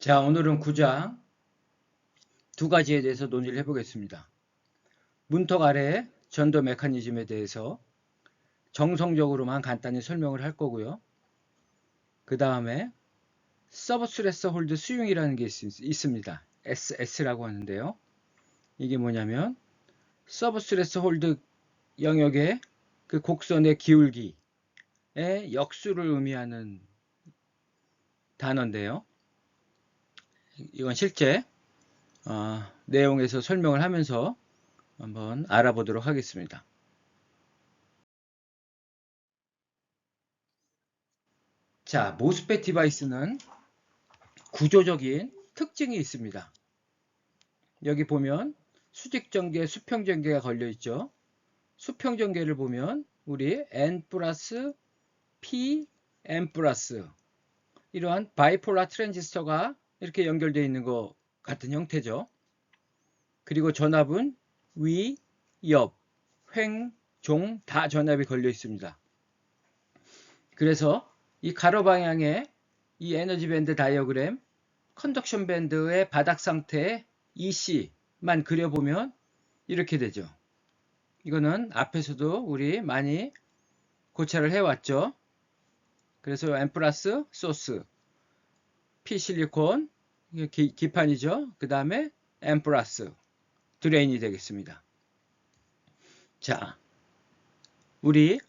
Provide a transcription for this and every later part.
자, 오늘은 9장 두 가지에 대해서 논의를 해보겠습니다. 문턱 아래 전도 메커니즘에 대해서 정성적으로만 간단히 설명을 할 거고요. 그 다음에 서브스레스 홀드 스윙이라는 게 있습니다. SS라고 하는데요. 이게 뭐냐면 서브스레스 홀드 영역의 그 곡선의 기울기의 역수를 의미하는 단어인데요. 이건 실제 내용에서 설명을 하면서 한번 알아보도록 하겠습니다. 자, 모스펫 디바이스는 구조적인 특징이 있습니다. 여기 보면 수직전개, 수평전개가 걸려 있죠. 수평전개를 보면 우리 N 플러스 P, N 플러스 이러한 바이폴라 트랜지스터가 이렇게 연결되어 있는 것 같은 형태죠. 그리고 전압은 위, 옆, 횡, 종 다 전압이 걸려 있습니다. 그래서 이 가로 방향의 이 에너지 밴드 다이어그램 컨덕션 밴드의 바닥 상태 EC만 그려보면 이렇게 되죠. 이거는 앞에서도 우리 많이 고찰을 해왔죠. 그래서 N 플러스 소스, P 실리콘, 기판이죠. 그 다음에 N 플러스 드레인이 되겠습니다. 자, 우리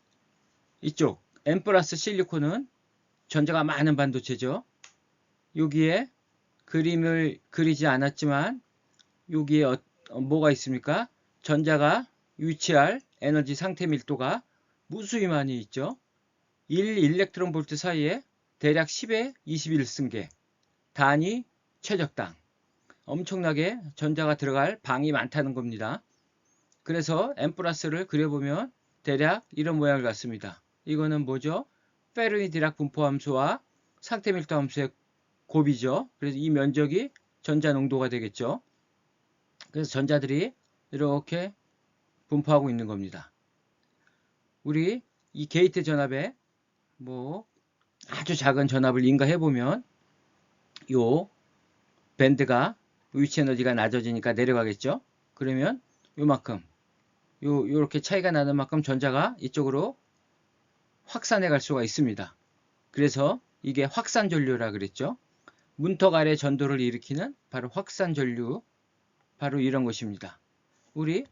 이쪽 N 플러스 실리콘은 전자가 많은 반도체죠. 여기에 그림을 그리지 않았지만 여기에 뭐가 있습니까? 전자가 위치할 에너지 상태 밀도가 무수히 많이 있죠. 1 일렉트론 볼트 사이에 대략 10의 21승계 단위 최적당 엄청나게 전자가 들어갈 방이 많다는 겁니다. 그래서 M 플러스를 그려보면 대략 이런 모양을 갖습니다. 이거는 뭐죠? 페르미 디락 분포 함수와 상태 밀도 함수의 곱이죠. 그래서 이 면적이 전자 농도가 되겠죠. 그래서 전자들이 이렇게 분포하고 있는 겁니다. 우리 이 게이트 전압에 뭐 아주 작은 전압을 인가해 보면 요 밴드가 위치 에너지가 낮아지니까 내려가겠죠. 그러면 요만큼 요렇게 차이가 나는 만큼 전자가 이쪽으로 확산해 갈 수가 있습니다. 그래서 이게 확산 전류라 그랬죠. 문턱 아래 전도를 일으키는 바로 확산 전류, 바로 이런 것입니다. 우리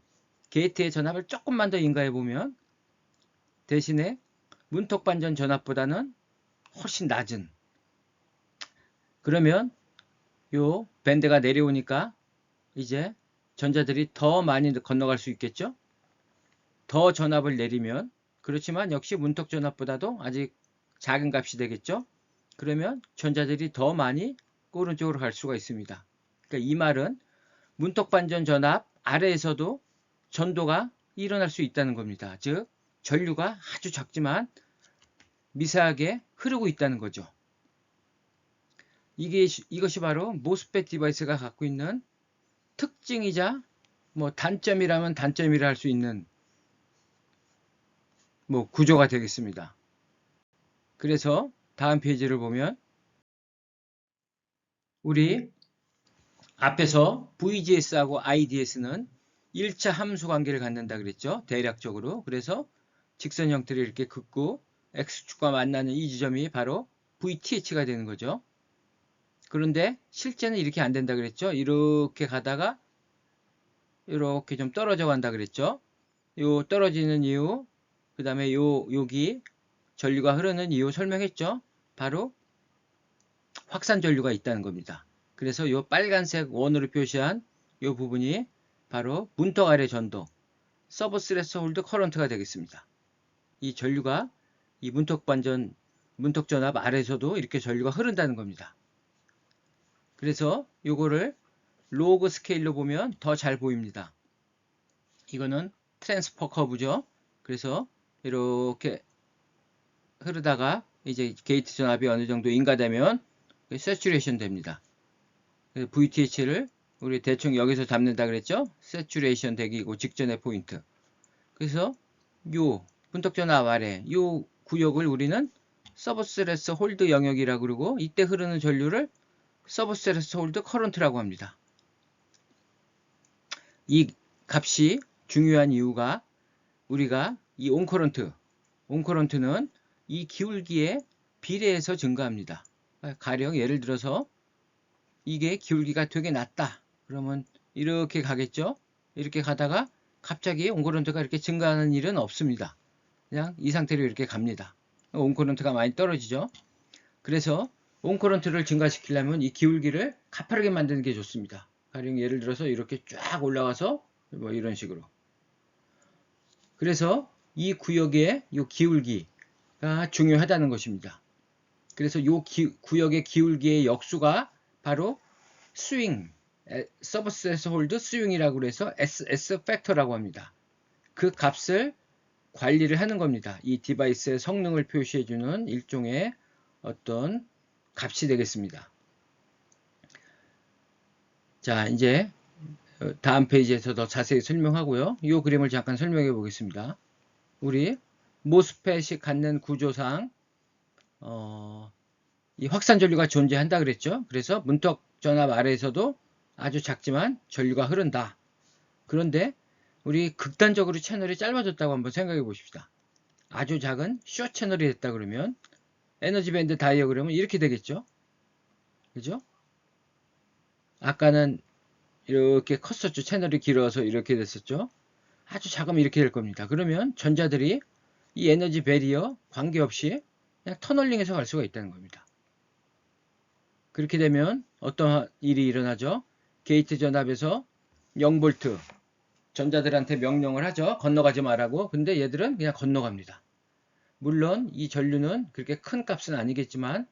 게이트의 전압을 조금만 더 인가해 보면 대신에 문턱 반전 전압보다는 훨씬 낮은, 그러면 요 밴드가 내려오니까 이제 전자들이 더 많이 건너갈 수 있겠죠. 더 전압을 내리면, 그렇지만 역시 문턱 전압보다도 아직 작은 값이 되겠죠. 그러면 전자들이 더 많이 오른쪽으로 갈 수가 있습니다. 그러니까 이 말은 문턱 반전 전압 아래에서도 전도가 일어날 수 있다는 겁니다. 즉 전류가 아주 작지만 미세하게 흐르고 있다는 거죠. 이것이 바로 모스펫 디바이스가 갖고 있는 특징이자 뭐 단점이라면 단점이라 할 수 있는 뭐 구조가 되겠습니다. 그래서 다음 페이지를 보면 우리 앞에서 VGS하고 IDS는 1차 함수 관계를 갖는다 그랬죠. 대략적으로. 그래서 직선 형태를 이렇게 긋고 X축과 만나는 이 지점이 바로 VTH가 되는 거죠. 그런데 실제는 이렇게 안 된다 그랬죠. 이렇게 가다가 이렇게 좀 떨어져 간다 그랬죠. 요 떨어지는 이유, 그 다음에 여기 전류가 흐르는 이유 설명했죠. 바로 확산 전류가 있다는 겁니다. 그래서 요 빨간색 원으로 표시한 요 부분이 바로 문턱 아래 전도, 서브스레스 홀드 커런트가 되겠습니다. 이 전류가 이 문턱 전압 아래에서도 이렇게 전류가 흐른다는 겁니다. 그래서 요거를 로그 스케일로 보면 더 잘 보입니다. 이거는 트랜스퍼 커브죠. 그래서 이렇게 흐르다가 이제 게이트 전압이 어느 정도 인가되면 세츄레이션 됩니다. VTH를 우리 대충 여기서 잡는다 그랬죠? 세츄레이션 되기고 직전의 포인트. 그래서 요 문턱 전압 아래 요 구역을 우리는 서브스레스 홀드 영역이라고 그러고, 이때 흐르는 전류를 서브 스레스홀드 커런트라고 합니다. 이 값이 중요한 이유가 우리가 이 온커런트는 이 기울기에 비례해서 증가합니다. 가령 예를 들어서 이게 기울기가 되게 낮다. 그러면 이렇게 가겠죠? 이렇게 가다가 갑자기 온커런트가 이렇게 증가하는 일은 없습니다. 그냥 이 상태로 이렇게 갑니다. 온커런트가 많이 떨어지죠? 그래서 온커런트를 증가시키려면 이 기울기를 가파르게 만드는 게 좋습니다. 가령 예를 들어서 이렇게 쫙 올라가서 뭐 이런 식으로. 그래서 이 구역의 이 기울기가 중요하다는 것입니다. 그래서 이 구역의 기울기의 역수가 바로 스윙, 서브 스레스홀드 스윙이라고 해서 SS 팩터라고 합니다. 그 값을 관리를 하는 겁니다. 이 디바이스의 성능을 표시해주는 일종의 어떤 값이 되겠습니다. 자, 이제 다음 페이지에서 더 자세히 설명하고요. 이 그림을 잠깐 설명해 보겠습니다. 우리 모스펫이 갖는 구조상 이 확산 전류가 존재한다 그랬죠. 그래서 문턱 전압 아래에서도 아주 작지만 전류가 흐른다. 그런데 우리 극단적으로 채널이 짧아졌다고 한번 생각해 보십시다. 아주 작은 숏 채널이 됐다 그러면 에너지 밴드 다이어그램은 이렇게 되겠죠. 그죠? 아까는 이렇게 컸었죠. 채널이 길어서 이렇게 됐었죠. 아주 작으면 이렇게 될 겁니다. 그러면 전자들이 이 에너지 배리어 관계없이 그냥 터널링해서 갈 수가 있다는 겁니다. 그렇게 되면 어떤 일이 일어나죠? 게이트 전압에서 0V 전자들한테 명령을 하죠. 건너가지 말라고. 근데 얘들은 그냥 건너갑니다. 물론 이 전류는 그렇게 큰 값은 아니겠지만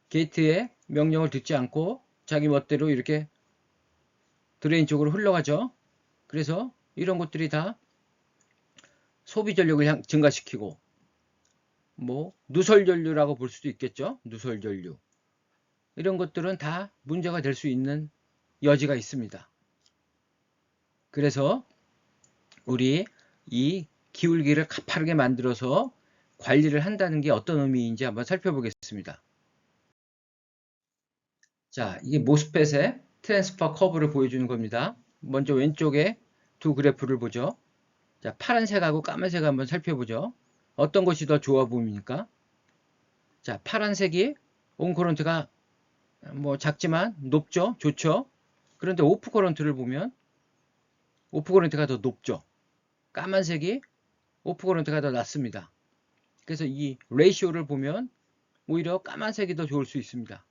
게이트의 명령을 듣지 않고 자기 멋대로 이렇게 드레인 쪽으로 흘러가죠. 그래서 이런 것들이 다 소비 전력을 증가시키고 뭐 누설 전류라고 볼 수도 있겠죠. 누설 전류. 이런 것들은 다 문제가 될 수 있는 여지가 있습니다. 그래서 우리 이 기울기를 가파르게 만들어서 관리를 한다는 게 어떤 의미인지 한번 살펴보겠습니다. 자, 이게 모스펫의 트랜스퍼 커브를 보여주는 겁니다. 먼저 왼쪽에 두 그래프를 보죠. 자, 파란색하고 까만색 한번 살펴보죠. 어떤 것이 더 좋아 보입니까? 자, 파란색이 온커런트가 뭐 작지만 높죠? 좋죠? 그런데 오프 커런트를 보면 오프 커런트가 더 높죠? 까만색이 오프 커런트가 더 낮습니다. 그래서 이 레이시오를 보면 오히려 까만색이 더 좋을 수 있습니다.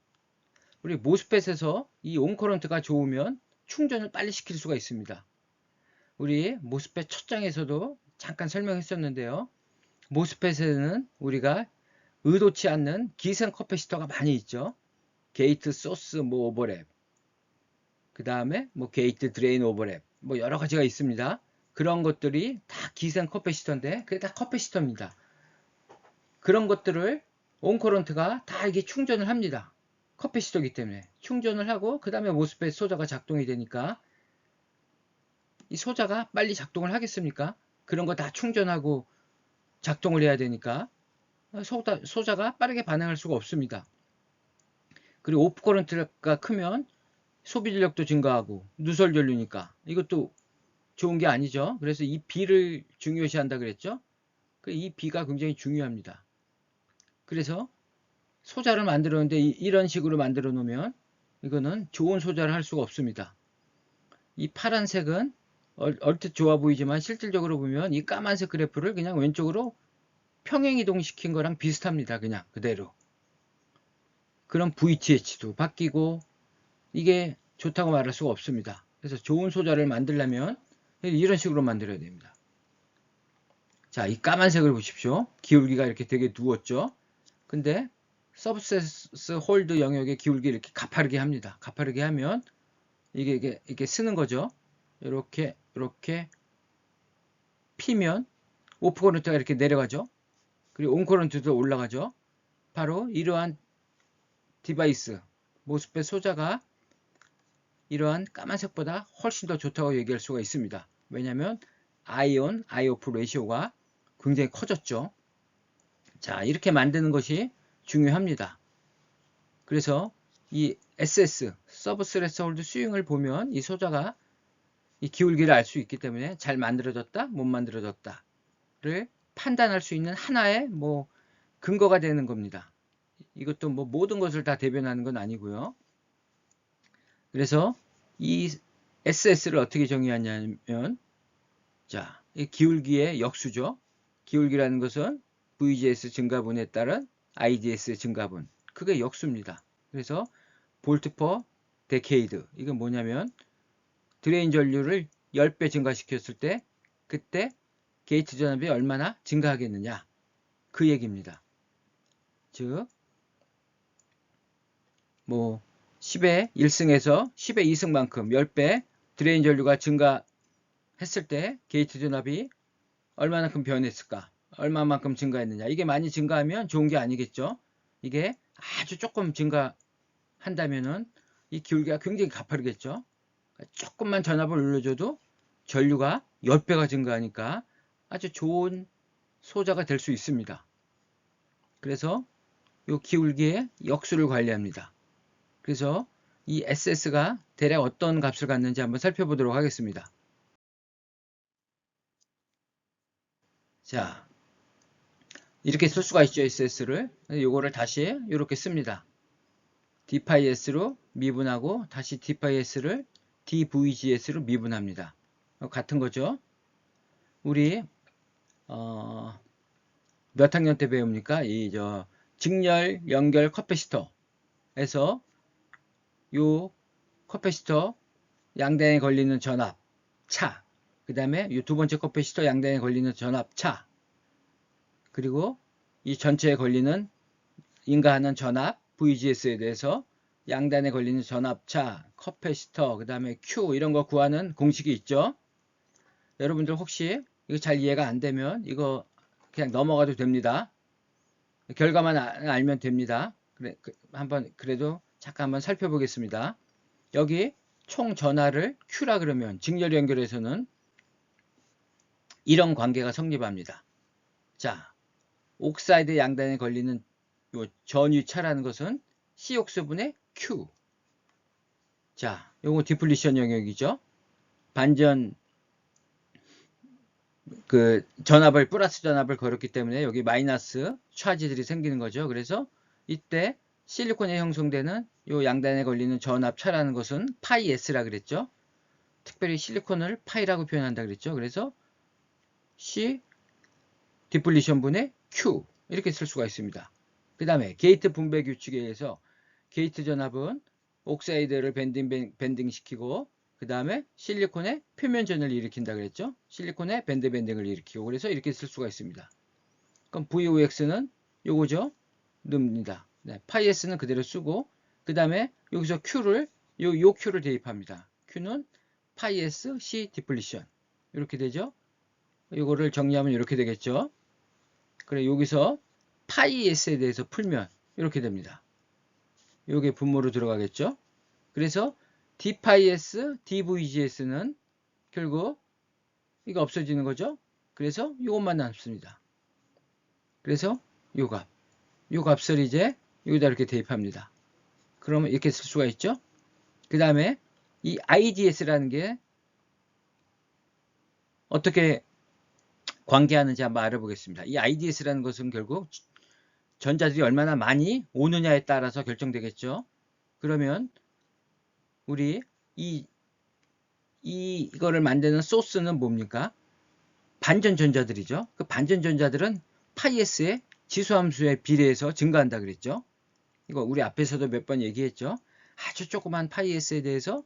우리 모스펫에서 이 온커런트가 좋으면 충전을 빨리 시킬 수가 있습니다. 우리 모스펫 첫 장에서도 잠깐 설명했었는데요. 모스펫에는 우리가 의도치 않는 기생 커패시터가 많이 있죠. 게이트 소스 뭐 오버랩, 그 다음에 뭐 게이트 드레인 오버랩, 뭐 여러 가지가 있습니다. 그런 것들이 다 기생 커패시터인데 그게 다 커패시터입니다. 그런 것들을 온커런트가 다 이게 충전을 합니다. 커패시터이기 때문에 충전을 하고 그 다음에 모스펫 소자가 작동이 되니까 이 소자가 빨리 작동을 하겠습니까? 그런 거 다 충전하고 작동을 해야 되니까 소자가 빠르게 반응할 수가 없습니다. 그리고 오프 커런트가 크면 소비 전력도 증가하고 누설 전류니까 이것도 좋은 게 아니죠. 그래서 이 B를 중요시한다 그랬죠. 이 B가 굉장히 중요합니다. 그래서 소자를 만들었는데 이런 식으로 만들어 놓으면 이거는 좋은 소자를 할 수가 없습니다. 이 파란색은 얼핏 좋아 보이지만 실질적으로 보면 이 까만색 그래프를 그냥 왼쪽으로 평행이동 시킨 거랑 비슷합니다. 그냥 그대로. 그럼 VTH도 바뀌고 이게 좋다고 말할 수가 없습니다. 그래서 좋은 소자를 만들려면 이런 식으로 만들어야 됩니다. 자, 이 까만색을 보십시오. 기울기가 이렇게 되게 누웠죠. 근데 서브세스 홀드 영역의 기울기 이렇게 가파르게 합니다. 가파르게 하면 이게 쓰는 거죠. 이렇게 피면 오프 커런트가 이렇게 내려가죠. 그리고 온 커런트도 올라가죠. 바로 이러한 디바이스 모스펫 소자가 이러한 까만색보다 훨씬 더 좋다고 얘기할 수가 있습니다. 왜냐하면 아이온, 아이오프 레이시오가 굉장히 커졌죠. 자, 이렇게 만드는 것이 중요합니다. 그래서 이 SS, 서브 스레스홀드 스윙을 보면 이 소자가 이 기울기를 알 수 있기 때문에 잘 만들어졌다, 못 만들어졌다를 판단할 수 있는 하나의 뭐 근거가 되는 겁니다. 이것도 뭐 모든 것을 다 대변하는 건 아니고요. 그래서 이 SS를 어떻게 정의하냐면, 자, 이 기울기의 역수죠. 기울기라는 것은 VGS 증가분에 따른 IDS 증가분. 그게 역수입니다. 그래서 볼트 퍼 데케이드. 이건 뭐냐면 드레인 전류를 10배 증가시켰을 때 그때 게이트 전압이 얼마나 증가하겠느냐. 그 얘기입니다. 즉, 뭐 10의 1승에서 10의 2승만큼 10배 드레인 전류가 증가했을 때 게이트 전압이 얼마만큼 변했을까? 얼마만큼 증가했느냐? 이게 많이 증가하면 좋은 게 아니겠죠? 이게 아주 조금 증가한다면은 이 기울기가 굉장히 가파르겠죠? 조금만 전압을 올려줘도 전류가 10배가 증가하니까 아주 좋은 소자가 될 수 있습니다. 그래서 이 기울기의 역수를 관리합니다. 그래서 이 SS가 대략 어떤 값을 갖는지 한번 살펴보도록 하겠습니다. 자, 이렇게 쓸 수가 있죠, SS를. 이거를 다시 이렇게 씁니다. d파이S로 미분하고 다시 d파이S를 dVGS로 미분합니다. 같은 거죠. 우리 몇 학년 때 배웁니까? 직렬 연결 커패시터에서 요 커패시터 양단에 걸리는 전압 차, 그 다음에 이 두 번째 커패시터 양단에 걸리는 전압 차, 그리고 이 전체에 걸리는 인가하는 전압 VGS에 대해서 양단에 걸리는 전압차, 커패시터, 그 다음에 Q 이런 거 구하는 공식이 있죠. 여러분들 혹시 이거 잘 이해가 안 되면 이거 그냥 넘어가도 됩니다. 결과만 알면 됩니다. 그래, 그래도 잠깐 한번 살펴보겠습니다. 여기 총 전하를 Q라 그러면 직렬 연결에서는 이런 관계가 성립합니다. 자, 옥사이드 양단에 걸리는 요 전위차라는 것은 C옥수분의 Q. 자, 요거 디플리션 영역이죠. 반전 전압을 플러스 전압을 걸었기 때문에 여기 마이너스 차지들이 생기는 거죠. 그래서 이때 실리콘에 형성되는 요 양단에 걸리는 전압 차라는 것은 파이 S라 그랬죠. 특별히 실리콘을 파이라고 표현한다 그랬죠. 그래서 C 디플리션 분의 Q 이렇게 쓸 수가 있습니다. 그 다음에 게이트 분배 규칙에 의해서 게이트 전압은 옥사이드를 밴딩 시키고 그 다음에 실리콘의 표면전을 일으킨다 그랬죠. 실리콘의 밴딩을 일으키고 그래서 이렇게 쓸 수가 있습니다. 그럼 VOX는 요거죠. 넣습니다. 네, 파이 S는 그대로 쓰고 그 다음에 여기서 Q를 요 Q를 대입합니다. Q는 파이 S C 디플리션 이렇게 되죠. 요거를 정리하면 이렇게 되겠죠. 그래 여기서 파이 S에 대해서 풀면 이렇게 됩니다. 요게 분모로 들어가겠죠. 그래서 d파이S, dVGS는 결국 이거 없어지는 거죠. 그래서 이것만 남습니다. 그래서 요 값을 이제 여기다 이렇게 대입합니다. 그러면 이렇게 쓸 수가 있죠. 그 다음에 이 IDS라는 게 어떻게 관계하는지 한번 알아보겠습니다. 이 IDS라는 것은 결국 전자들이 얼마나 많이 오느냐에 따라서 결정되겠죠. 그러면 우리 이거를 만드는 소스는 뭡니까? 반전 전자들이죠. 그 반전 전자들은 파이S의 지수함수에 비례해서 증가한다 그랬죠. 이거 우리 앞에서도 몇 번 얘기했죠. 아주 조그만 파이S에 대해서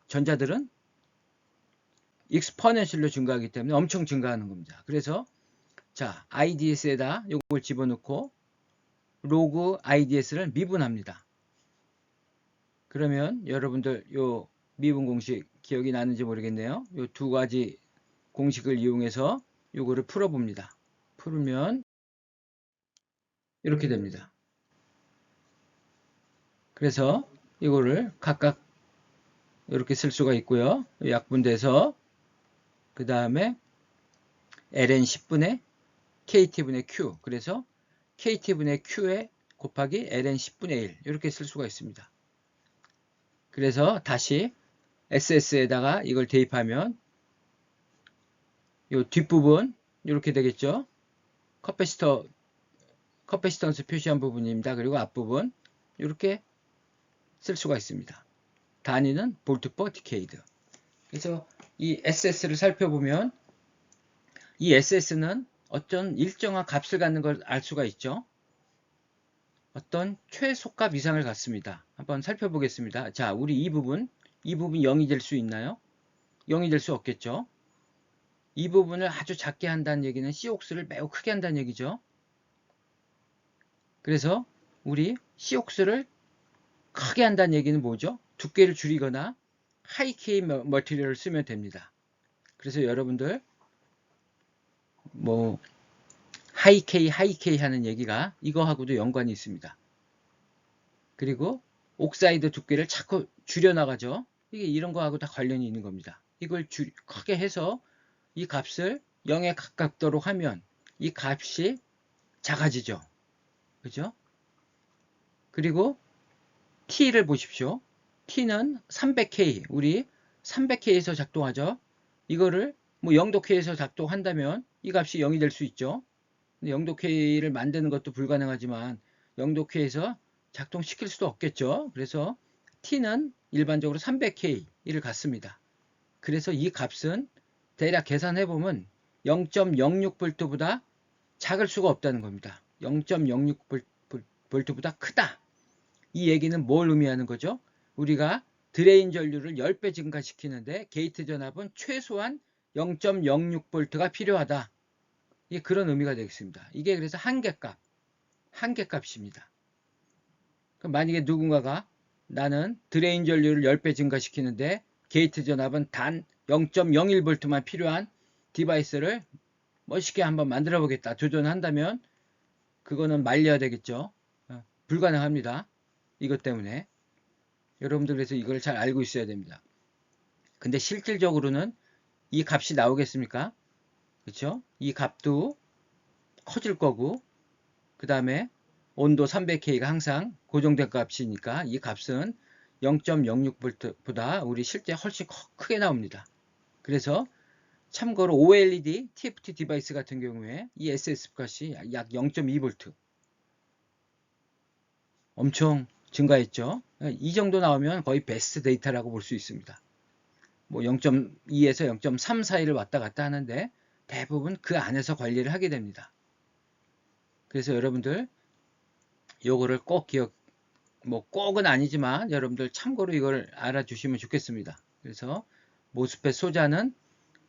전자들은 익스포넨셜로 증가하기 때문에 엄청 증가하는 겁니다. 그래서 자, IDS에다 이걸 집어넣고 로그 IDS를 미분합니다. 그러면 여러분들 요 미분 공식 기억이 나는지 모르겠네요. 요 두 가지 공식을 이용해서 요거를 풀어봅니다. 풀면 이렇게 됩니다. 그래서 이거를 각각 이렇게 쓸 수가 있고요. 약분돼서 그 다음에 ln 10분의 kt분의 q 그래서 kt분의 q의 곱하기 ln 10분의 1 이렇게 쓸 수가 있습니다. 그래서 다시 SS에다가 이걸 대입하면 이 뒷부분 이렇게 되겠죠. 커패시턴스 표시한 부분입니다. 그리고 앞부분 이렇게 쓸 수가 있습니다. 단위는 볼트 퍼 디케이드. 그래서 이 SS를 살펴보면 이 SS는 어떤 일정한 값을 갖는 걸 알 수가 있죠. 어떤 최소값 이상을 갖습니다. 한번 살펴보겠습니다. 자, 우리 이 부분 0이 될 수 있나요? 0이 될 수 없겠죠. 이 부분을 아주 작게 한다는 얘기는 COX를 매우 크게 한다는 얘기죠. 그래서 우리 COX를 크게 한다는 얘기는 뭐죠? 두께를 줄이거나 하이K 머티리얼을 쓰면 됩니다. 그래서 여러분들 뭐 하이K 하는 얘기가 이거하고도 연관이 있습니다. 그리고 옥사이드 두께를 자꾸 줄여나가죠. 이게 이런 거하고 다 관련이 있는 겁니다. 이걸 크게 해서 이 값을 0에 가깝도록 하면 이 값이 작아지죠. 그죠? 그리고 T를 보십시오. T는 300K, 우리 300K에서 작동하죠. 이거를 뭐 0도K에서 작동한다면 이 값이 0이 될 수 있죠. 0도K를 만드는 것도 불가능하지만 0도K에서 작동시킬 수도 없겠죠. 그래서 T는 일반적으로 300K를 갖습니다. 그래서 이 값은 대략 계산해보면 0.06V보다 작을 수가 없다는 겁니다. 0.06V보다 크다. 이 얘기는 뭘 의미하는 거죠? 우리가 드레인 전류를 10배 증가시키는데 게이트 전압은 최소한 0.06V가 필요하다. 이게 그런 의미가 되겠습니다. 이게 그래서 한계값입니다. 그럼 만약에 누군가가 나는 드레인 전류를 10배 증가시키는데 게이트 전압은 단 0.01V만 필요한 디바이스를 멋있게 한번 만들어 보겠다. 도전한다면 그거는 말려야 되겠죠. 불가능합니다. 이것 때문에. 여러분들 그래서 이걸 잘 알고 있어야 됩니다. 근데 실질적으로는 이 값이 나오겠습니까? 그렇죠? 이 값도 커질 거고 그 다음에 온도 300K가 항상 고정된 값이니까 이 값은 0.06V보다 우리 실제 훨씬 크게 나옵니다. 그래서 참고로 OLED TFT 디바이스 같은 경우에 이 SS 값이 약 0.2V 엄청 증가했죠. 이 정도 나오면 거의 베스트 데이터라고 볼 수 있습니다. 뭐 0.2에서 0.3 사이를 왔다 갔다 하는데 대부분 그 안에서 관리를 하게 됩니다. 그래서 여러분들 요거를 꼭 뭐 꼭은 아니지만 여러분들 참고로 이걸 알아주시면 좋겠습니다. 그래서 모스펫 소자는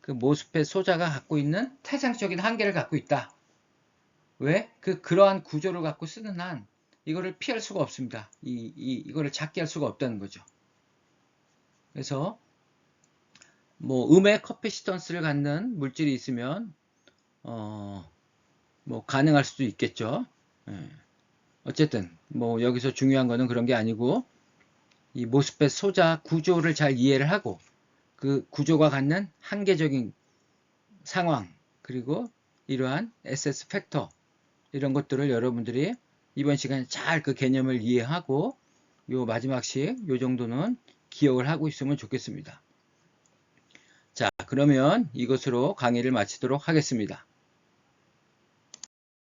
그 모스펫 소자가 갖고 있는 태생적인 한계를 갖고 있다. 왜? 그러한 구조를 갖고 쓰는 한 이거를 피할 수가 없습니다. 이거를 작게 할 수가 없다는 거죠. 그래서 뭐 음의 커패시턴스를 갖는 물질이 있으면 뭐 가능할 수도 있겠죠. 어쨌든 뭐 여기서 중요한 거는 그런 게 아니고 이 모스펫 소자 구조를 잘 이해를 하고 그 구조가 갖는 한계적인 상황 그리고 이러한 SS 팩터 이런 것들을 여러분들이 이번 시간에 잘 그 개념을 이해하고 요 마지막씩 요 정도는 기억을 하고 있으면 좋겠습니다. 자, 그러면 이것으로 강의를 마치도록 하겠습니다.